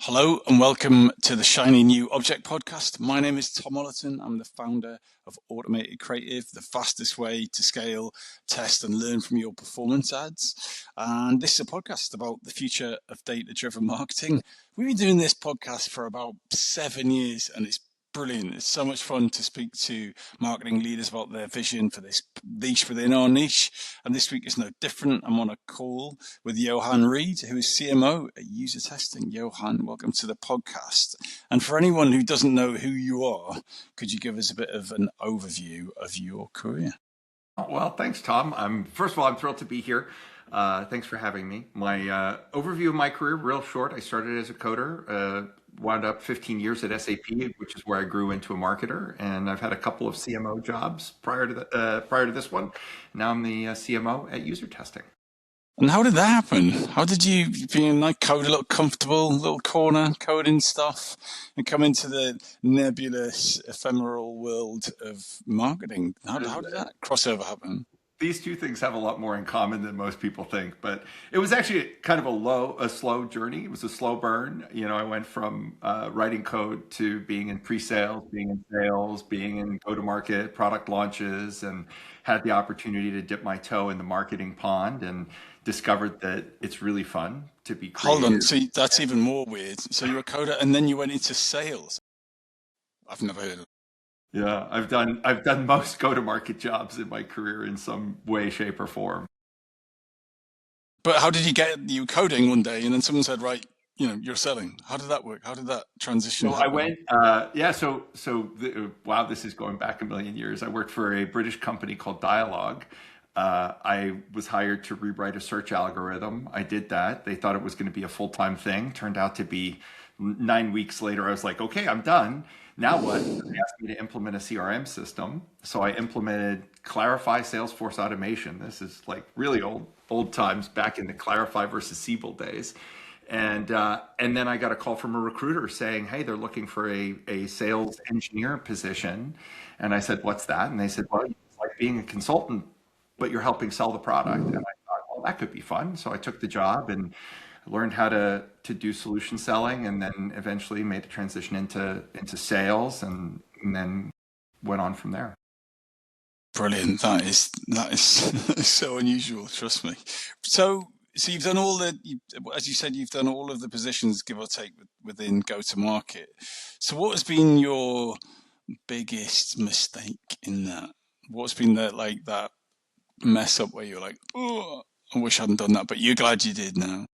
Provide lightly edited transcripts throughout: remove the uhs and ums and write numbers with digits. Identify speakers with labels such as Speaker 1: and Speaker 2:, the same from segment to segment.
Speaker 1: Hello and welcome to the Shiny New Object podcast. My name is Tom Ollerton. I'm the founder of Automated Creative, the fastest way to scale, test and learn from your performance ads. And this is a podcast about the future of data-driven marketing. We've been doing this podcast for about 7 years and it's brilliant. It's so much fun to speak to marketing leaders about their vision for this niche within our niche. And this week is no different. I'm on a call with Johann Wrede, who is CMO at UserTesting. Johann, welcome to the podcast. And for anyone who doesn't know who you are, could you give us a bit of an overview of your career?
Speaker 2: Well, thanks, Tom. First of all, I'm thrilled to be here. Thanks for having me. My overview of my career, real short. I started as a coder, wound up 15 years at SAP, which is where I grew into a marketer, and I've had a couple of CMO jobs prior to this one. Now I'm the CMO at UserTesting.
Speaker 1: And how did that happen? How did you, being like code a little comfortable, little corner coding stuff, and come into the nebulous, ephemeral world of marketing? How did that crossover happen?
Speaker 2: These two things have a lot more in common than most people think, but it was actually kind of a slow journey. It was a slow burn. I went from writing code to being in pre-sales, being in sales, being in go-to-market product launches, and had the opportunity to dip my toe in the marketing pond and discovered that it's really fun to be creative.
Speaker 1: Hold on, see, that's even more weird. So you were a coder and then you went into sales. I've never heard of.
Speaker 2: Yeah, I've done most go-to-market jobs in my career in some way, shape, or form.
Speaker 1: But how did you coding one day and then someone said, right, you're selling? How did that work? How did that transition
Speaker 2: So
Speaker 1: happen?
Speaker 2: I went, wow, this is going back a million years. I worked for a British company called Dialogue. I was hired to rewrite a search algorithm. I did that. They thought it was going to be a full-time thing. Turned out to be 9 weeks later. I was like, okay, I'm done. Now what? They asked me to implement a CRM system. So I implemented Clarify Salesforce automation. This is like really old times back in the Clarify versus Siebel days. And then I got a call from a recruiter saying, hey, they're looking for a sales engineer position. And I said, what's that? And they said, well, it's like being a consultant, but you're helping sell the product. And I thought, well, that could be fun. So I took the job and learned how to do solution selling, and then eventually made the transition into sales, and then went on from there.
Speaker 1: Brilliant. That is so unusual. Trust me. So you've done as you said, you've done all of the positions, give or take, within go-to-market. So what has been your biggest mistake in that? What's been that mess up where you're like, oh, I wish I hadn't done that, but you're glad you did now?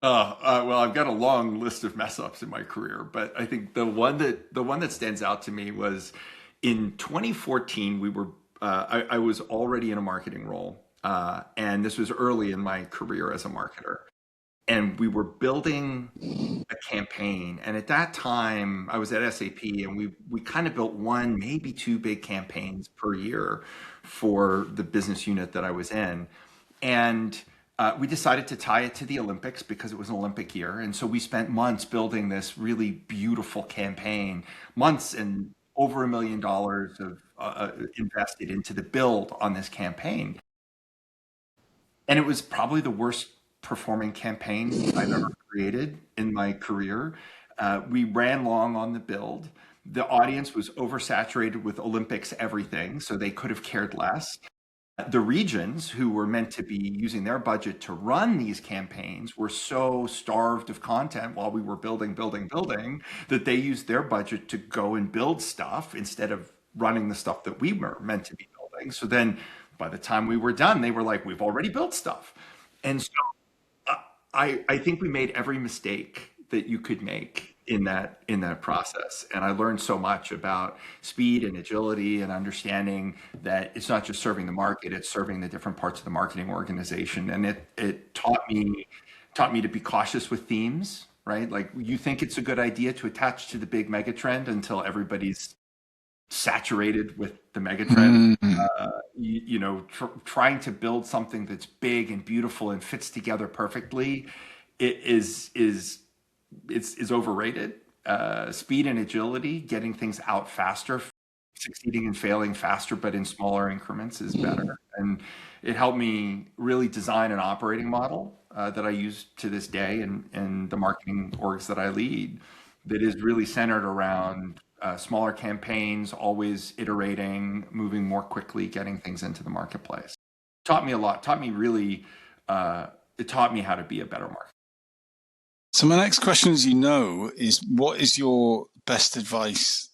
Speaker 2: Well, I've got a long list of mess ups in my career, but I think the one that stands out to me was in 2014. I was already in a marketing role, and this was early in my career as a marketer. And we were building a campaign. And at that time, I was at SAP, and we kind of built one, maybe two big campaigns per year for the business unit that I was in. And we decided to tie it to the Olympics because it was an Olympic year. And so we spent months building this really beautiful campaign, months, and over $1 million of invested into the build on this campaign. And it was probably the worst performing campaign I've ever created in my career. We ran long on the build. The audience was oversaturated with Olympics everything, so they could have cared less. The regions who were meant to be using their budget to run these campaigns were so starved of content while we were building, that they used their budget to go and build stuff instead of running the stuff that we were meant to be building. So then by the time we were done, they were like, we've already built stuff. And so I think we made every mistake that you could make in that process. And I learned so much about speed and agility and understanding that it's not just serving the market, it's serving the different parts of the marketing organization. And it taught me to be cautious with themes, right? Like, you think it's a good idea to attach to the big mega trend until everybody's saturated with the megatrend. Trying to build something that's big and beautiful and fits together perfectly, it's overrated. Speed and agility, getting things out faster, succeeding and failing faster, but in smaller increments, is better. it helped me really design an operating model that I use to this day and the marketing orgs that I lead that is really centered around smaller campaigns, always iterating, moving more quickly, getting things into the marketplace. Taught me a lot. Taught me really. It taught me how to be a better marketer.
Speaker 1: So my next question, as you know, is what is your best advice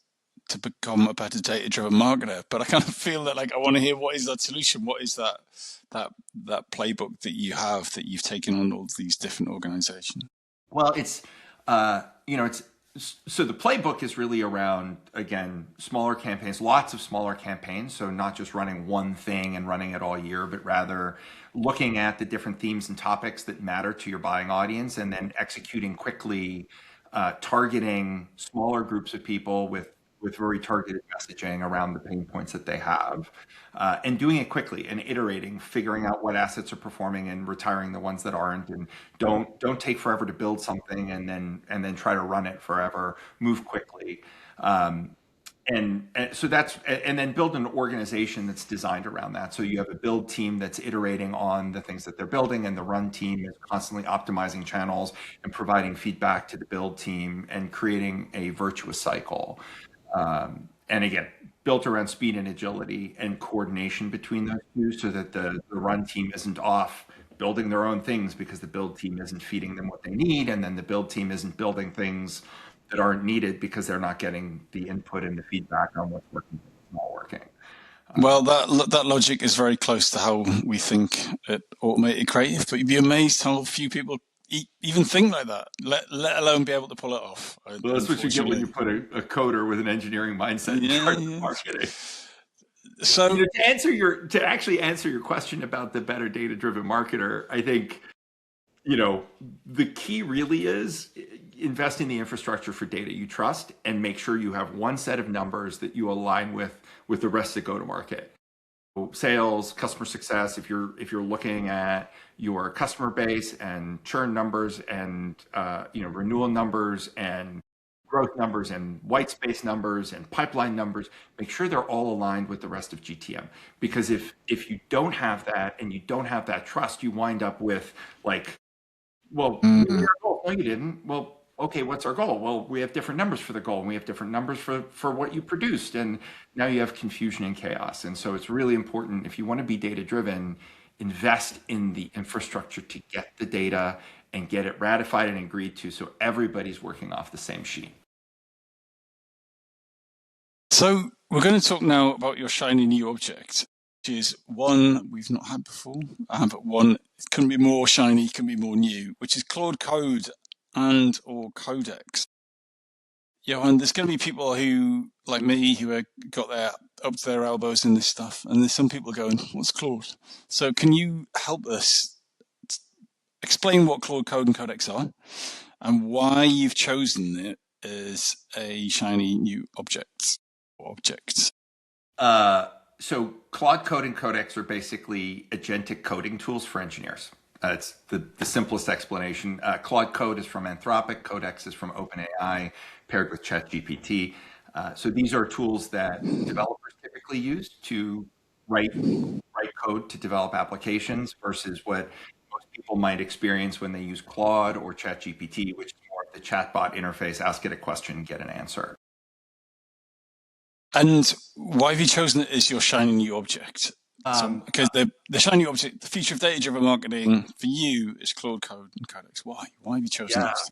Speaker 1: to become a better data-driven marketer? But I kind of feel that like I want to hear what is that solution? What is that playbook that you have that you've taken on all these different organizations?
Speaker 2: Well, it's it's so the playbook is really around, again, smaller campaigns, lots of smaller campaigns. So not just running one thing and running it all year, but rather looking at the different themes and topics that matter to your buying audience and then executing quickly, targeting smaller groups of people with very targeted messaging around the pain points that they have, and doing it quickly and iterating, figuring out what assets are performing and retiring the ones that aren't, and don't take forever to build something and then try to run it forever. Move quickly, and so and then build an organization that's designed around that. So you have a build team that's iterating on the things that they're building, and the run team is constantly optimizing channels and providing feedback to the build team and creating a virtuous cycle. And again, built around speed and agility and coordination between those two so that the run team isn't off building their own things because the build team isn't feeding them what they need. And then the build team isn't building things that aren't needed because they're not getting the input and the feedback on what's working and what's not working.
Speaker 1: Well, that logic is very close to how we think at Automated Creative, but you'd be amazed how few people even think like that, let alone be able to pull it off.
Speaker 2: Well, that's what you get when you put a coder with an engineering mindset in charge of marketing.
Speaker 1: So
Speaker 2: to actually answer your question about the better data-driven marketer, I think the key really is invest in the infrastructure for data you trust and make sure you have one set of numbers that you align with the rest of go-to-market. Sales, customer success, if you're looking at your customer base and churn numbers and renewal numbers and growth numbers and white space numbers and pipeline numbers, make sure they're all aligned with the rest of GTM. Because if you don't have that and you don't have that trust, you wind up with like, well, no, you didn't. Well, okay, what's our goal? Well, we have different numbers for the goal and we have different numbers for what you produced. And now you have confusion and chaos. And so it's really important, if you want to be data-driven, invest in the infrastructure to get the data and get it ratified and agreed to so everybody's working off the same sheet.
Speaker 1: So we're going to talk now about your shiny new object, which is one we've not had before, but one it couldn't be more shiny, can be more new, which is Claude Code and or Codex. Johann, there's going to be people who, like me, who are got their up to their elbows in this stuff, and there's some people going, "What's Claude?" So, can you help us explain what Claude Code and Codex are, and why you've chosen it as a shiny new object or objects?
Speaker 2: So Claude Code and Codex are basically agentic coding tools for engineers. It's the simplest explanation. Claude Code is from Anthropic. Codex is from OpenAI, paired with ChatGPT. So these are tools that developers typically use to write code to develop applications versus what most people might experience when they use Claude or ChatGPT, which is more of the chatbot interface, ask it a question, get an answer.
Speaker 1: And why have you chosen it as your shiny new object? Because the shiny object, the future of data-driven marketing for you is Claude Code and Codex. Why? Why have you chosen this?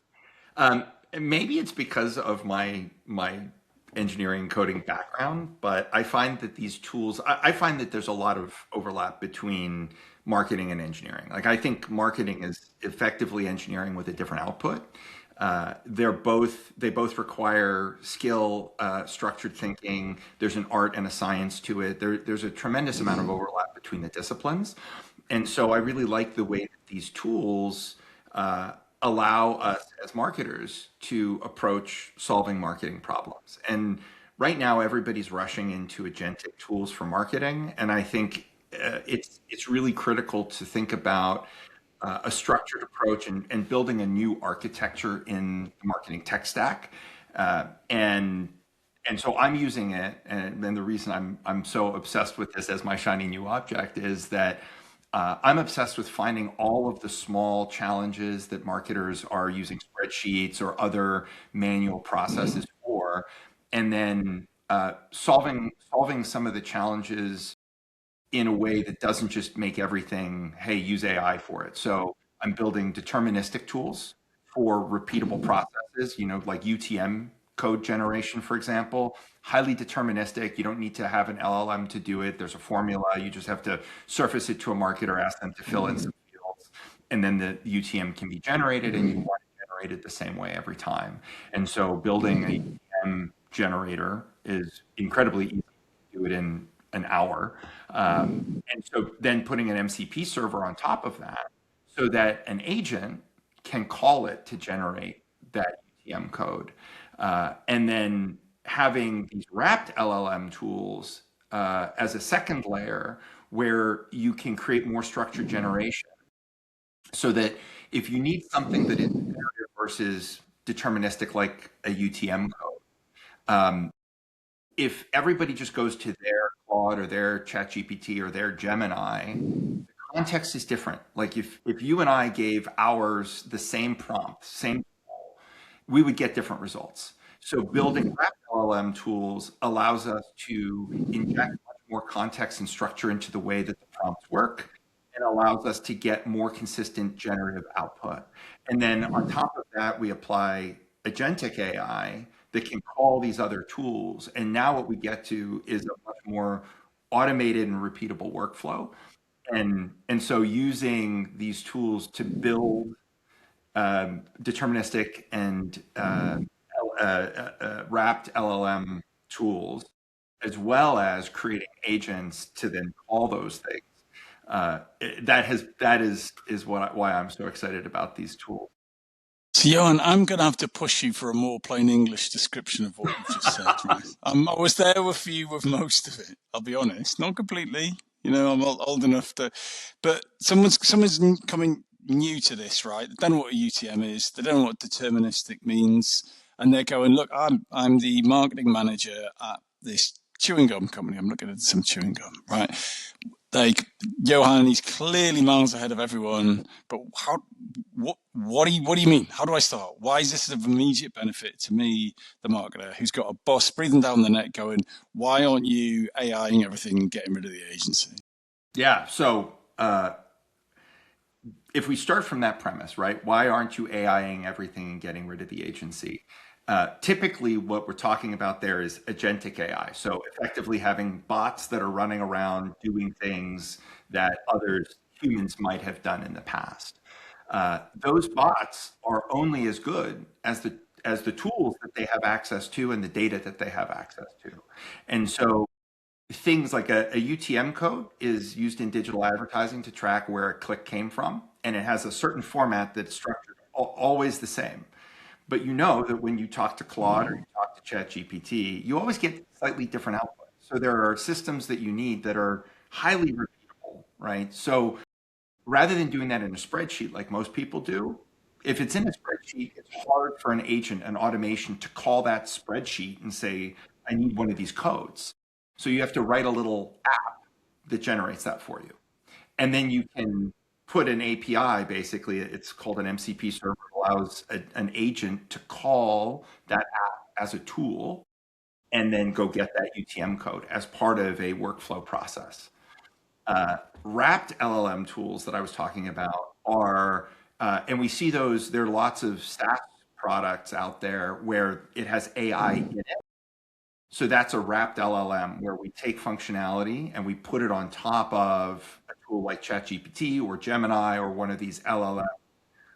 Speaker 2: Maybe it's because of my engineering coding background, but I find that these tools, I find that there's a lot of overlap between marketing and engineering. Like I think marketing is effectively engineering with a different output. They both require skill, structured thinking. There's an art and a science to it. There's a tremendous amount of overlap between the disciplines. And so I really like the way that these tools allow us as marketers to approach solving marketing problems. And right now, everybody's rushing into agentic tools for marketing. And I think it's really critical to think about a structured approach and building a new architecture in the marketing tech stack. And so I'm using it. And then the reason I'm so obsessed with this as my shiny new object is that I'm obsessed with finding all of the small challenges that marketers are using spreadsheets or other manual processes for, and then solving some of the challenges in a way that doesn't just make everything, hey, use AI for it. So I'm building deterministic tools for repeatable processes, like UTM code generation, for example, highly deterministic. You don't need to have an LLM to do it. There's a formula. You just have to surface it to a marketer, ask them to fill in some fields, and then the UTM can be generated, and you want it generated the same way every time. And so building a UTM generator is incredibly easy to do it in an hour. And so then putting an MCP server on top of that so that an agent can call it to generate that UTM code. And then having these wrapped LLM tools as a second layer where you can create more structured generation so that if you need something that is iterative versus deterministic like a UTM code, if everybody just goes to their Claude or their ChatGPT or their Gemini, the context is different. Like if you and I gave ours the same prompt, same, we would get different results. So building wrapped LLM tools allows us to inject much more context and structure into the way that the prompts work and allows us to get more consistent generative output. And then on top of that, we apply agentic AI that can call these other tools. And now what we get to is a much more automated and repeatable workflow. And so using these tools to build deterministic and wrapped LLM tools, as well as creating agents to then call those things. That is why I'm so excited about these tools.
Speaker 1: So, Johan, I'm going to have to push you for a more plain English description of what you've just said. Right? I was there with you with most of it. I'll be honest, not completely. I'm old enough to, but someone's coming new to this, right? They don't know what a UTM is. They don't know what deterministic means, and they're going, "Look, I'm the marketing manager at this chewing gum company. I'm looking at some chewing gum, right?" Like Johann, he's clearly miles ahead of everyone. But what do you mean? How do I start? Why is this of immediate benefit to me, the marketer, who's got a boss breathing down the neck, going, "Why aren't you AIing everything and getting rid of the agency?"
Speaker 2: Yeah. So if we start from that premise, right? Why aren't you AIing everything and getting rid of the agency? Typically, what we're talking about there is agentic AI. So effectively having bots that are running around doing things that humans might have done in the past. Those bots are only as good as the tools that they have access to and the data that they have access to. And so things like a UTM code is used in digital advertising to track where a click came from, and it has a certain format that's structured always the same. But you know that when you talk to Claude or you talk to ChatGPT, you always get slightly different output. So there are systems that you need that are highly repeatable, right? So rather than doing that in a spreadsheet like most people do, if it's in a spreadsheet, it's hard for an agent, an automation to call that spreadsheet and say, I need one of these codes. So you have to write a little app that generates that for you. And then you can put an API, basically, it's called an MCP server, allows an agent to call that app as a tool and then go get that UTM code as part of a workflow process. Wrapped LLM tools that I was talking about are, and we see those, there are lots of SaaS products out there where it has AI in it. So that's a wrapped LLM where we take functionality and we put it on top of a tool like ChatGPT or Gemini or one of these LLM,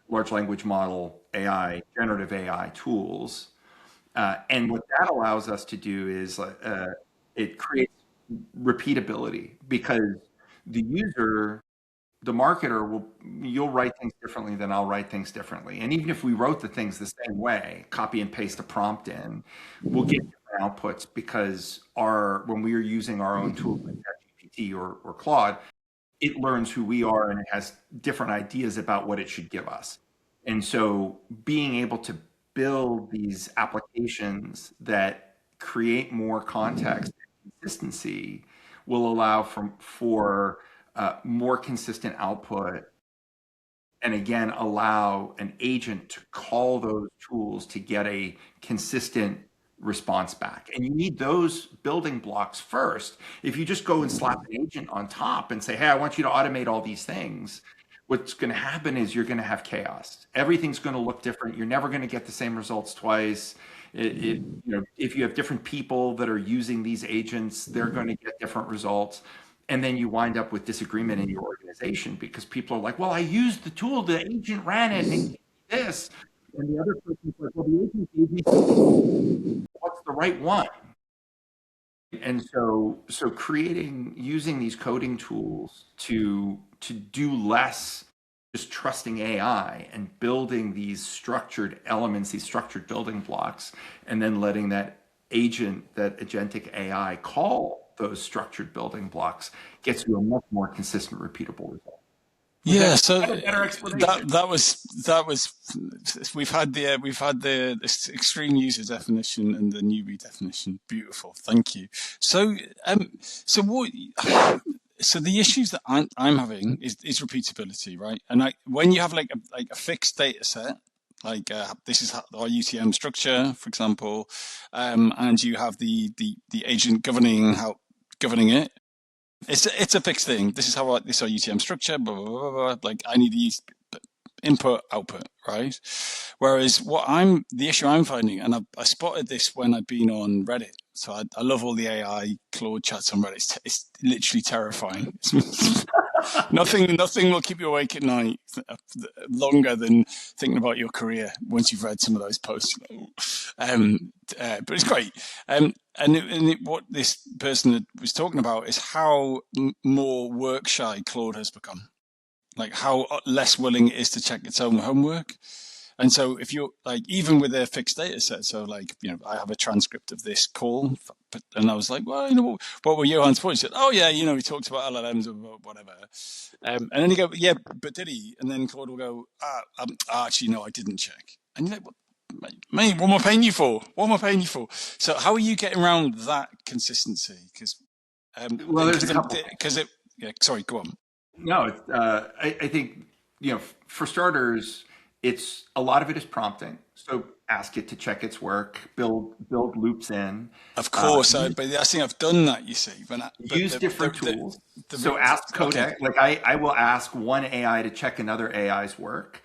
Speaker 2: large language model AI, generative AI tools. And what that allows us to do is it creates repeatability because the user, the marketer you'll write things differently than I'll write things differently. And even if we wrote the things the same way, copy and paste a prompt in, we'll get different outputs because when we are using our own tools like ChatGPT or Claude, it learns who we are and it has different ideas about what it should give us. And so being able to build these applications that create more context and consistency will allow for more consistent output, and again, allow an agent to call those tools to get a consistent response back. And you need those building blocks first. If you just go and slap an agent on top and say, hey, I want you to automate all these things, what's going to happen is you're going to have chaos. Everything's going to look different. You're never going to get the same results twice. If you have different people that are using these agents, they're going to get different results. And then you wind up with disagreement in your organization because people are like, well, I used the tool, the agent ran it, and it gave me this. And the other person's like, well, the agent gave me what's the right one? And so using these coding tools to do less just trusting AI and building these structured elements, these structured building blocks, and then letting that agentic AI call those structured building blocks gets you a much more consistent, repeatable result.
Speaker 1: Yeah, so
Speaker 2: That a better explanation?
Speaker 1: that was we've had the extreme user definition and the newbie definition. Beautiful, thank you. So so what so the issues that I'm having is repeatability, right? And when you have like a fixed data set, like this is our UTM structure, for example, and you have the agent governing it. It's a fixed thing. This is our UTM structure. Blah blah blah blah. Like I need to use input output, right? Whereas the issue I'm finding, and I spotted this when I'd been on Reddit. So I love all the AI Claude chats on Reddit. It's literally terrifying. Nothing will keep you awake at night longer than thinking about your career once you've read some of those posts. But it's great. What this person was talking about is how more work shy Claude has become, like how less willing it is to check its own homework. And so if you're like, even with a fixed data set, so like, I have a transcript of this call, and I was like, well, what were Johann's points? He said, oh yeah, he talked about LLMs or whatever. And then you go, yeah, but did he? And then Claude will go, actually, no, I didn't check. And you're like, mate, what am I paying you for? What am I paying you for? So how are you getting around that consistency? Because,
Speaker 2: Well, there's a couple.
Speaker 1: Sorry, go on.
Speaker 2: No, I think, for starters, it's a lot of it is prompting. So ask it to check its work, build loops in,
Speaker 1: Of course,
Speaker 2: use,
Speaker 1: but I think I've done that. You see, but
Speaker 2: use different tools.
Speaker 1: the
Speaker 2: So ask
Speaker 1: okay,
Speaker 2: Codex, like I will ask one AI to check another AI's work.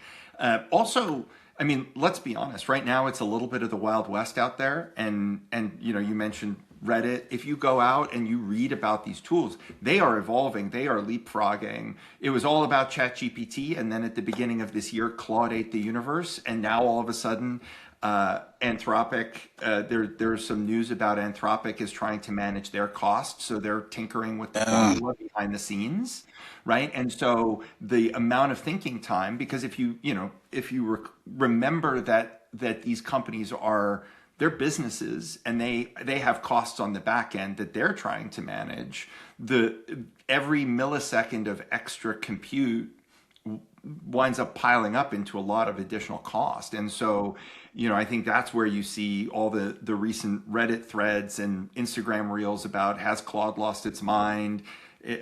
Speaker 2: Also, I mean, let's be honest. Right now, it's a little bit of the Wild West out there, and you mentioned Reddit. If you go out and you read about these tools, they are evolving, they are leapfrogging. It was all about ChatGPT, and then at the beginning of this year, Claude ate the universe, and now all of a sudden, Anthropic. There's some news about Anthropic is trying to manage their costs, so they're tinkering with the formula behind the scenes, right? And so the amount of thinking time, because if you remember that these companies are, they're businesses, and they have costs on the back end that they're trying to manage. Every millisecond of extra compute winds up piling up into a lot of additional cost. And so, I think that's where you see all the recent Reddit threads and Instagram reels about, has Claude lost its mind?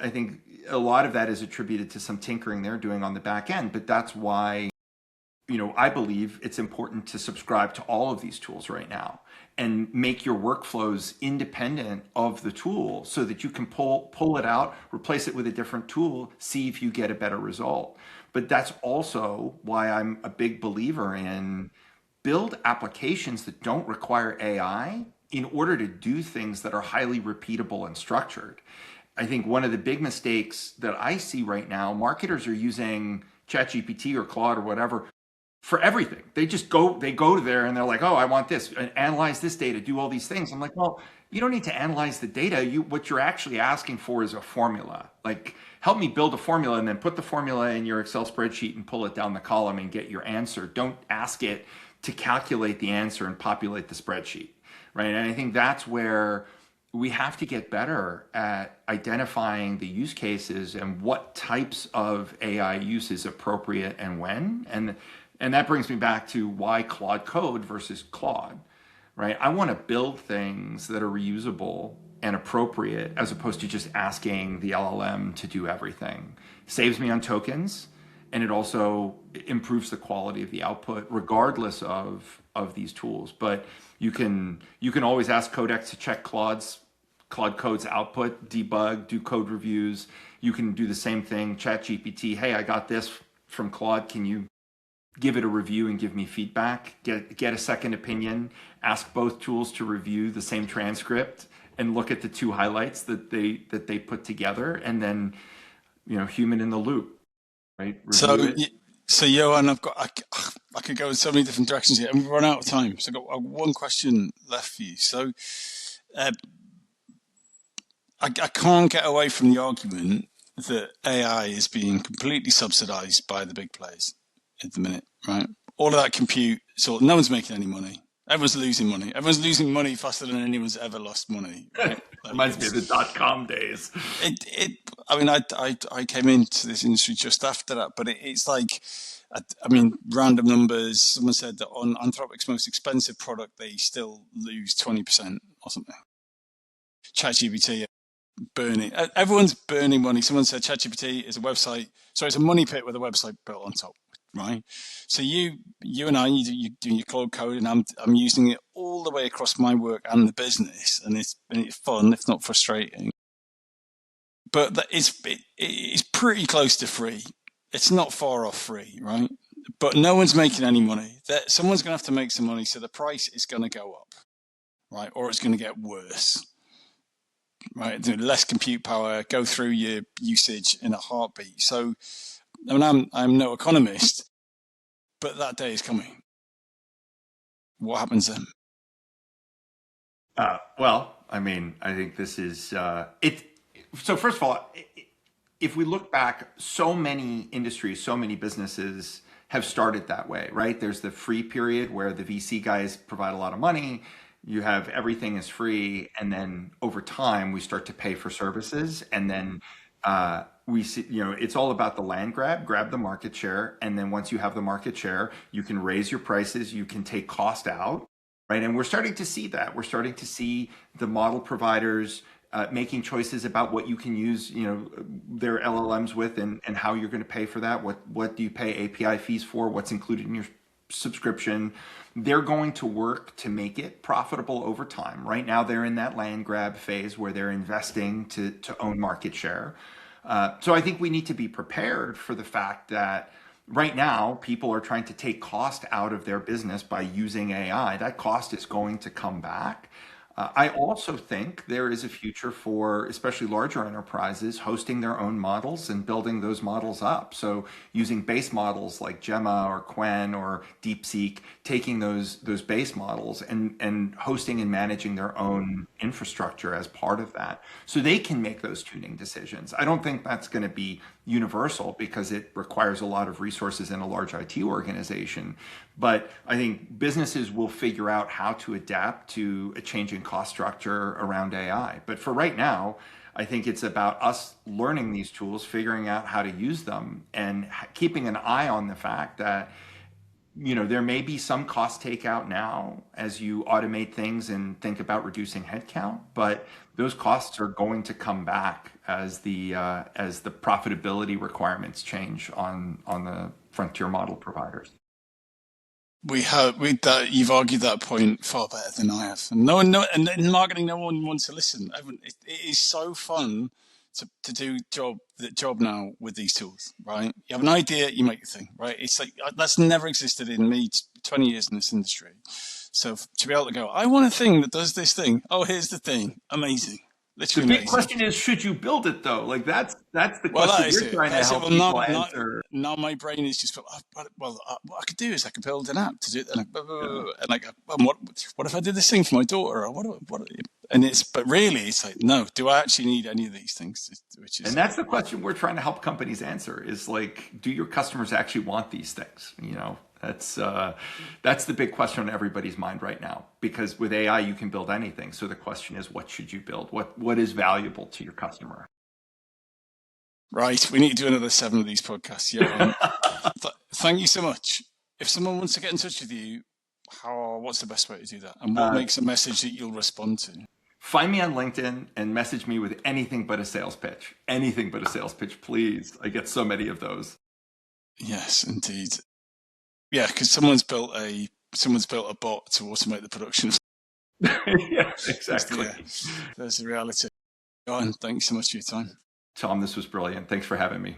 Speaker 2: I think a lot of that is attributed to some tinkering they're doing on the back end, but that's why, I believe it's important to subscribe to all of these tools right now and make your workflows independent of the tool so that you can pull it out, replace it with a different tool, see if you get a better result. But that's also why I'm a big believer in build applications that don't require AI in order to do things that are highly repeatable and structured. I think one of the big mistakes that I see right now, marketers are using ChatGPT or Claude or whatever for everything. They go to there and they're like, oh, I want this, and analyze this data, do all these things. I'm like, well, you don't need to analyze the data. What you're actually asking for is a formula. Like, help me build a formula and then put the formula in your Excel spreadsheet and pull it down the column and get your answer. Don't ask it to calculate the answer and populate the spreadsheet, right? And I think that's where we have to get better at identifying the use cases and what types of AI use is appropriate and when. And that brings me back to why Claude Code versus Claude, right? I want to build things that are reusable and appropriate, as opposed to just asking the LLM to do everything. Saves me on tokens, and it also improves the quality of the output regardless of these tools. But you can always ask Codex to check Claude Code's output, debug, do code reviews. You can do the same thing, ChatGPT, hey, I got this from Claude, can you give it a review and give me feedback, get a second opinion, ask both tools to review the same transcript and look at the two highlights that they put together, and then, human in the loop, right? Review it.
Speaker 1: So Johann, I could go in so many different directions here, and we've run out of time. So I've got one question left for you. So I can't get away from the argument that AI is being completely subsidized by the big players at the minute, right? All of that compute, so no one's making any money. Everyone's losing money. Everyone's losing money faster than anyone's ever lost money. Right?
Speaker 2: Reminds me of the .com days.
Speaker 1: I came into this industry just after that, but it's like, random numbers. Someone said that on Anthropic's most expensive product, they still lose 20% or something. ChatGPT, burning. Everyone's burning money. Someone said ChatGPT is a website. So it's a money pit with a website built on top. Right, so you and I, you doing your Claude Code, and I'm using it all the way across my work and the business, and it's fun, if not frustrating. But it's pretty close to free. It's not far off free, right? But no one's making any money. Someone's going to have to make some money, so the price is going to go up, right? Or it's going to get worse, right? Less compute power, go through your usage in a heartbeat. So. I'm no economist, but that day is coming. What happens then?
Speaker 2: I think this is it. So first of all, if we look back, so many industries, so many businesses have started that way, right? There's the free period where the VC guys provide a lot of money. You have everything is free, and then over time we start to pay for services, and then we see, it's all about the land grab the market share. And then once you have the market share, you can raise your prices, you can take cost out, right? And we're starting to see that. We're starting to see the model providers making choices about what you can use, their LLMs with, and how you're going to pay for that. What do you pay API fees for? What's included in your subscription? They're going to work to make it profitable over time. Right now, they're in that land grab phase where they're investing to own market share. So I think we need to be prepared for the fact that right now people are trying to take cost out of their business by using AI. That cost is going to come back. I also think there is a future for especially larger enterprises hosting their own models and building those models up. So using base models like Gemma or Qwen or DeepSeek, taking those base models and hosting and managing their own infrastructure as part of that, so they can make those tuning decisions. I don't think that's going to be universal because it requires a lot of resources in a large IT organization. But I think businesses will figure out how to adapt to a changing cost structure around AI. But for right now, I think it's about us learning these tools, figuring out how to use them, and keeping an eye on the fact that there may be some cost takeout now as you automate things and think about reducing headcount, but those costs are going to come back as the profitability requirements change on the frontier model providers.
Speaker 1: You've argued that point far better than I have. And and in marketing, no one wants to listen. It is so fun to do the job now with these tools, right? You have an idea, you make the thing, right? It's like that's never existed in me 20 years in this industry. So to be able to go, I want a thing that does this thing. Oh, here's the thing. Amazing. Literally
Speaker 2: the big
Speaker 1: amazing.
Speaker 2: question is, should you build it though? Like that's the question you're trying to help people answer.
Speaker 1: Now my brain is just, what I could do is I could build an app to do it, and what if I did this thing for my daughter, or but really it's like, no, do I actually need any of these things?
Speaker 2: And that's the question we're trying to help companies answer, is like, do your customers actually want these things? That's the big question on everybody's mind right now, because with AI you can build anything. So the question is, what should you build? What is valuable to your customer?
Speaker 1: Right, we need to do another 7 of these podcasts. Yeah. Thank you so much. If someone wants to get in touch with you, what's the best way to do that? And what makes a message that you'll respond to?
Speaker 2: find me on LinkedIn and message me with anything but a sales pitch. Anything but a sales pitch, please. I get so many of those.
Speaker 1: Yes, indeed. Yeah, because someone's built a bot to automate the production.
Speaker 2: Yeah, exactly.
Speaker 1: There's the reality. Johann, thanks so much for your time.
Speaker 2: Tom, this was brilliant. Thanks for having me.